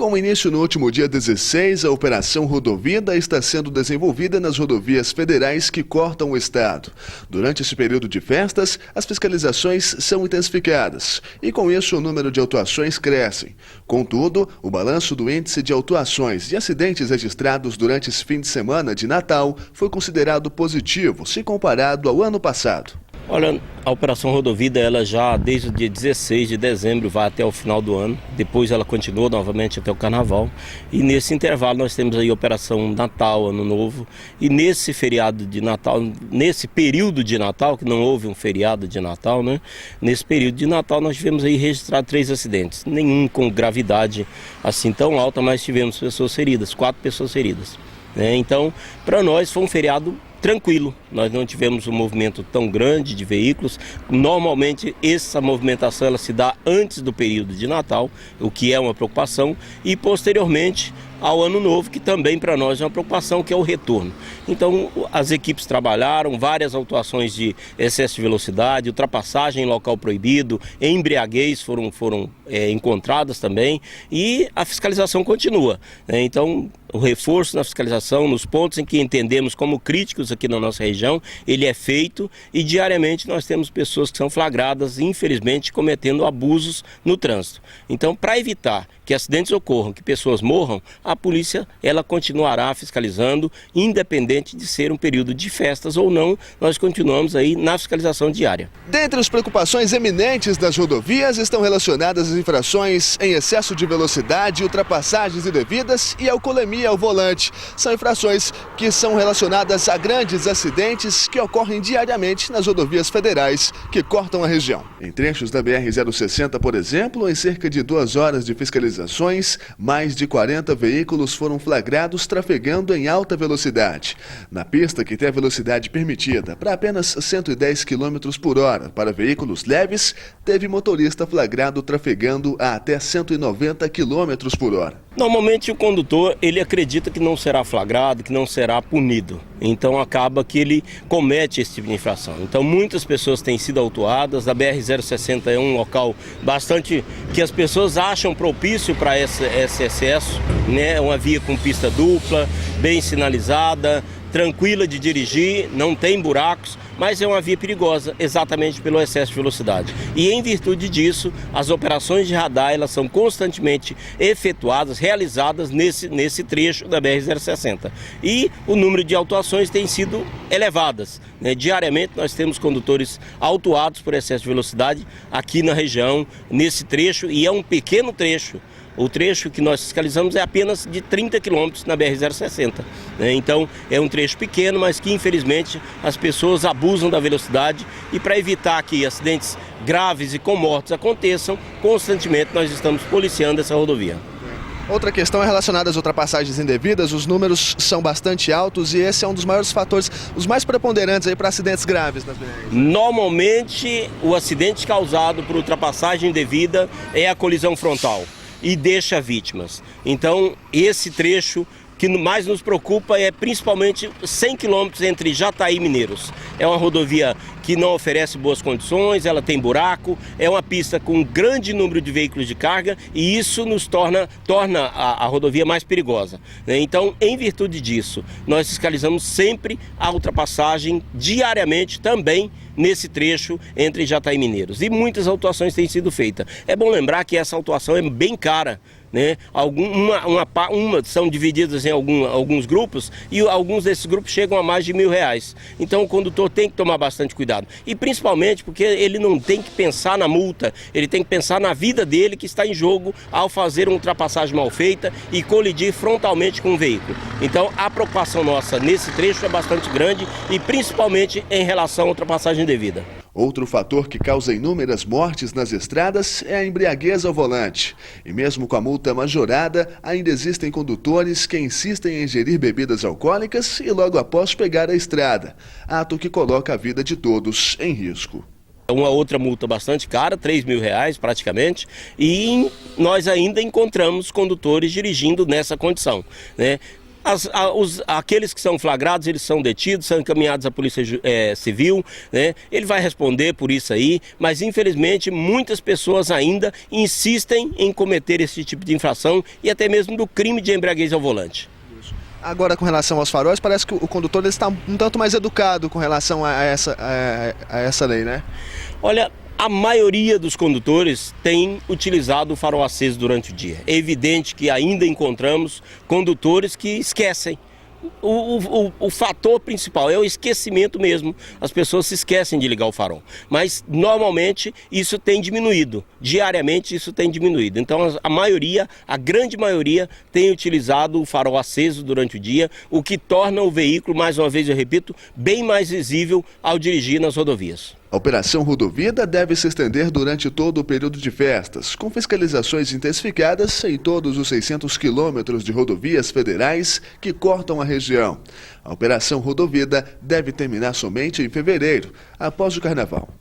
Com início no último dia 16, a Operação Rodovida está sendo desenvolvida nas rodovias federais que cortam o estado. Durante esse período de festas, as fiscalizações são intensificadas e com isso o número de autuações cresce. Contudo, o balanço do índice de autuações e acidentes registrados durante esse fim de semana de Natal foi considerado positivo se comparado ao ano passado. Olha, a Operação Rodovida, ela já desde o dia 16 de dezembro vai até o final do ano, depois ela continua novamente até o Carnaval. E nesse intervalo nós temos aí a Operação Natal, Ano Novo, e nesse feriado de Natal, nesse período de Natal, que não houve um feriado de Natal, né? Nesse período de Natal nós tivemos aí registrado 3 acidentes, nenhum com gravidade assim tão alta, mas tivemos pessoas feridas, 4 pessoas feridas. Então, para nós foi um feriado tranquilo, nós não tivemos um movimento tão grande de veículos. Normalmente essa movimentação ela se dá antes do período de Natal, o que é uma preocupação, e posteriormente ao Ano Novo, que também para nós é uma preocupação, que é o retorno. Então as equipes trabalharam, várias autuações de excesso de velocidade, ultrapassagem em local proibido, embriaguez foram encontradas também, e a fiscalização continua. Então o reforço na fiscalização, nos pontos em que entendemos como críticos aqui na nossa região, ele é feito, e diariamente nós temos pessoas que são flagradas, infelizmente, cometendo abusos no trânsito. Então, para evitar que acidentes ocorram, que pessoas morram, a polícia ela continuará fiscalizando, independente de ser um período de festas ou não, nós continuamos aí na fiscalização diária. Dentre as preocupações eminentes das rodovias estão relacionadas às infrações em excesso de velocidade, ultrapassagens indevidas e alcoolemia ao volante. São infrações que são relacionadas a grandes acidentes que ocorrem diariamente nas rodovias federais que cortam a região. Em trechos da BR-060, por exemplo, em cerca de 2 horas de fiscalizações, mais de 40 veículos foram flagrados trafegando em alta velocidade. Na pista, que tem a velocidade permitida para apenas 110 km por hora para veículos leves, teve motorista flagrado trafegando a até 190 km por hora. Normalmente o condutor ele acredita que não será flagrado, que não será punido. Então acaba que ele comete esse tipo de infração. Então muitas pessoas têm sido autuadas. A BR-060 é um local bastante que as pessoas acham propício para esse excesso, né? É uma via com pista dupla, bem sinalizada, tranquila de dirigir, não tem buracos, mas é uma via perigosa exatamente pelo excesso de velocidade. E em virtude disso, as operações de radar elas são constantemente efetuadas, realizadas nesse trecho da BR-060. E o número de autuações tem sido elevadas, né? Diariamente nós temos condutores autuados por excesso de velocidade aqui na região, nesse trecho, e é um pequeno trecho. O trecho que nós fiscalizamos é apenas de 30 km na BR-060. Então é um trecho pequeno, mas que infelizmente as pessoas abusam da velocidade, e para evitar que acidentes graves e com mortes aconteçam, constantemente nós estamos policiando essa rodovia. Outra questão é relacionada às ultrapassagens indevidas. Os números são bastante altos e esse é um dos maiores fatores, os mais preponderantes aí para acidentes graves nas BRs. Normalmente o acidente causado por ultrapassagem indevida é a colisão frontal e deixa vítimas. Então esse trecho que mais nos preocupa é principalmente 100 km entre Jataí e Mineiros. É uma rodovia que não oferece boas condições, ela tem buraco, é uma pista com um grande número de veículos de carga, e isso nos torna a rodovia mais perigosa. Então, em virtude disso, nós fiscalizamos sempre a ultrapassagem diariamente também nesse trecho entre Jataí e Mineiros. E muitas autuações têm sido feitas. É bom lembrar que essa autuação é bem cara, né? São divididas em alguns grupos, e alguns desses grupos chegam a mais de R$1.000. Então o condutor tem que tomar bastante cuidado. E principalmente porque ele não tem que pensar na multa, ele tem que pensar na vida dele que está em jogo ao fazer uma ultrapassagem mal feita e colidir frontalmente com o veículo. Então a preocupação nossa nesse trecho é bastante grande, e principalmente em relação à ultrapassagem indevida. Outro fator que causa inúmeras mortes nas estradas é a embriaguez ao volante. E mesmo com a multa majorada, ainda existem condutores que insistem em ingerir bebidas alcoólicas e logo após pegar a estrada, ato que coloca a vida de todos em risco. Uma outra multa bastante cara, R$3.000 praticamente, e nós ainda encontramos condutores dirigindo nessa condição, né? Aqueles que são flagrados, eles são detidos, são encaminhados à Polícia Civil, né? Ele vai responder por isso aí, mas infelizmente muitas pessoas ainda insistem em cometer esse tipo de infração e até mesmo do crime de embriaguez ao volante. Agora, com relação aos faróis, parece que o condutor ele está um tanto mais educado com relação a essa lei, né? Olha, a maioria dos condutores tem utilizado o farol aceso durante o dia. É evidente que ainda encontramos condutores que esquecem. O fator principal é o esquecimento mesmo. As pessoas se esquecem de ligar o farol. Mas, normalmente, isso tem diminuído. Diariamente, isso tem diminuído. Então, a grande maioria, tem utilizado o farol aceso durante o dia, o que torna o veículo, mais uma vez eu repito, bem mais visível ao dirigir nas rodovias. A Operação Rodovida deve se estender durante todo o período de festas, com fiscalizações intensificadas em todos os 600 quilômetros de rodovias federais que cortam a região. A Operação Rodovida deve terminar somente em fevereiro, após o Carnaval.